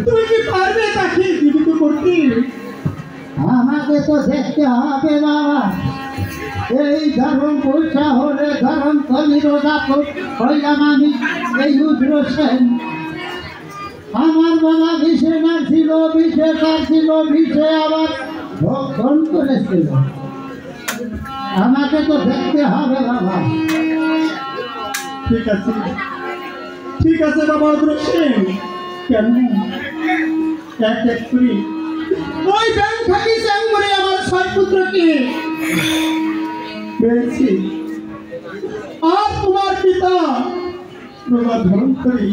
তুমি কি পারবে তাকে জীবিত করতে? আমাকে তো দেখতে হবে বাবা। এই ধরমপুর শহরে ধরমতলি রোজাপুর হইলাম আমি এই রুদ্র সেন। আমার বাবা বিষে মারছিল, বিষে কাটছিল, বিষে আবার ভক্ষণ করেছিল। আমাকে তো দেখতে হবে বাবা। ঠিক আছে, ঠিক আছে বাবা রুদ্র সেন। কেন এক এক করি ওই ব্যাংক থাকি চ্যাং করে আমার 6 পুত্রকে পেয়েছি। আর তোমার পিতা বাবা ধরম করি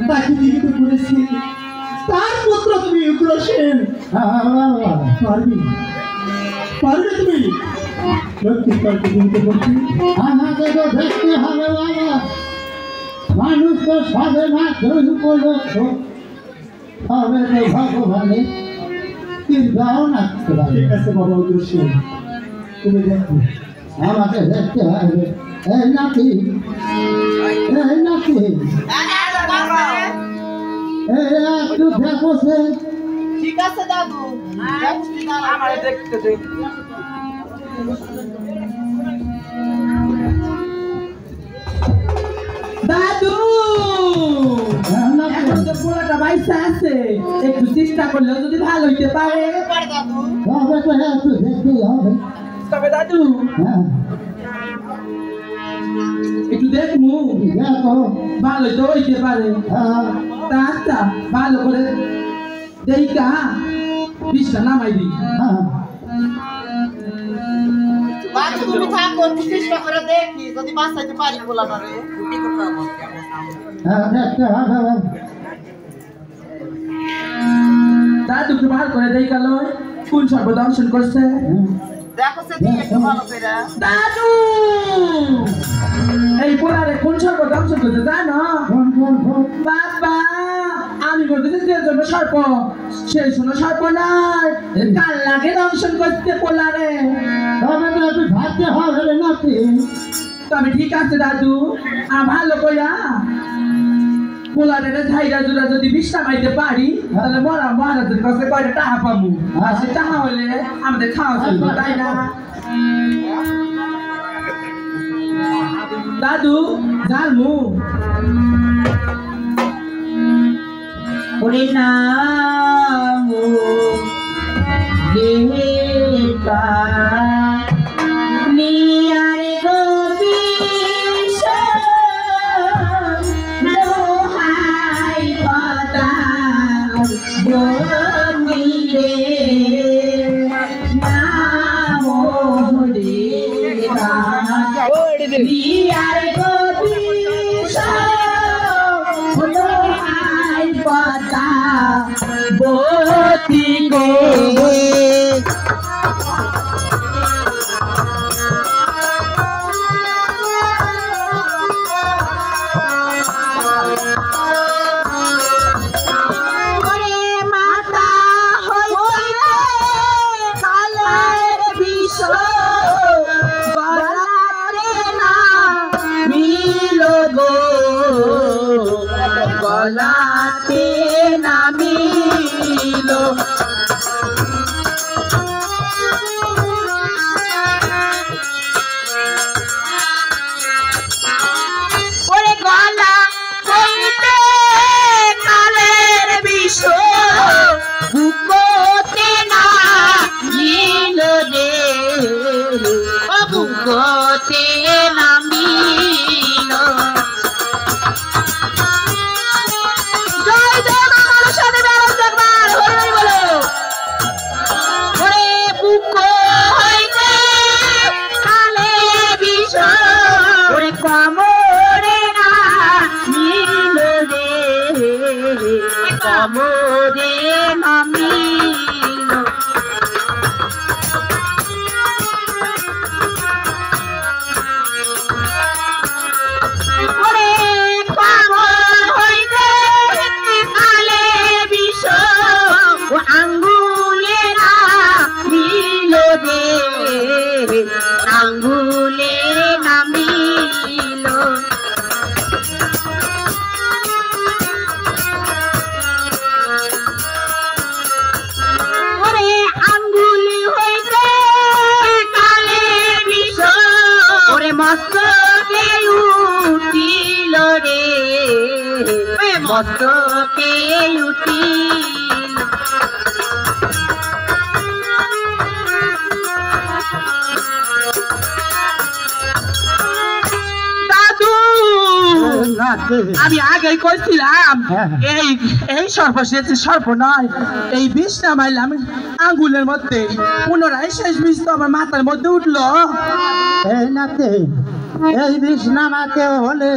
তাকে জীবিত করেছি। তার পুত্র তুমি রুদ্র সেন। পারবি পারবে তুমি লক্ষ্মী তাকে জীবিত করতে? আমাকে তো দেখতে হবে বাবা। মানুষ তো সবে মাত্র উপলক্ষ, তবে তো ভগবানের কৃপাও নাচতে পারে। ঠিক আছে বাবা রুদ্র সেন, তুমি দেখো। আমাকে দেখতে হবে। এই নাকি, এই নাকি, এই একটু দেখো সে। ঠিক আছে দাদু, আমার দেখতে দে। দাদু এখন তো পোলাটা বাইসা আছে, একটু চেষ্টা করলেও যদি ভালো হইতে পারে। তবে তো একটু দেখতেই হবে। তবে দাদু হ্যাঁ একটু দেখমু, দেখো। ভালো তো হইতে পারে। হ্যাঁ আচ্ছা ভালো করে দেখা বিষটা নামাই দি। হ্যাঁ বাচ্চা তুমি থাকো, চেষ্টা করে দেখি যদি বাঁচাইতে পারি পোলাটারে। হ্যাঁ দেখতে হবে। দাদুকে ভালো করে দেখা লয় কোন সর্বদংশন করছে। দেখো সে দিয়ে একটু ভালো করে। দাদু এই পোলারে কোন সর্বদংশন করছে জানো? বাবা আমি বলতেছি যে জন্য সর্প, সেই শোনো সর্প নয়, কাল লাগে দংশন করতে পোলারে। তবে তো একটু ভাবতে হবে রে নাকি। তবে ঠিক আছে দাদু, আর ভালো কইরা পোলারে ঝাইরা জুড়া যদি বিষটা মাইতে পারি তাহলে মরা মহারাজের কাছে কয়টা টাকা পাবো। আর সে টাকা হলে আমাদের খাওয়া চলবে, তাই না দাদু? জানমু ওরে নাম দেবা নিয়ারে গোবিন্দ দোহাই পাতা গোবিন্দে নাম দেবা নিয়ারে গোবিন্দ দোহাই পাতা বতি গো। গলাতে নামিল ওরে গলা হইতে কালের বিষ বুকতে নামিল রে, বুকতে নামিল। কমরে নামিল রে, কমরে নামিল। ওরে কমর হইতে কালে বিষ আঙ্গুলে নামিল রে, আঙ্গুলে নামিল। মস্তকে উঠি দাদু আমি আগেই কইছিলাম এই এই সর্বশেষ সর্ব নয় এই বিষটা মারলাম আঙ্গুলের মধ্যে পুনরায় শেষ বিষ তো আমার মাথার মধ্যে উঠলো এই নাতে এই বিষ নামাতে হলে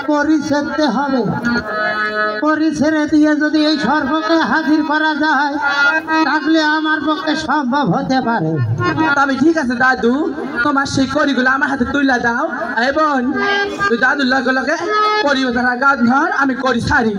পরি ছেড়তে হবে। পরি ছেড়ে দিয়ে যদি এই সর্বকে হাজির করা যায় তাহলে আমার পক্ষে সম্ভব হতে পারে। তবে ঠিক আছে দাদু তোমার সেই করিগুলো আমার হাতে তুলে দাও এবং তুই দাদুর লগে লগে করি গাছ ধর আমি করি সারি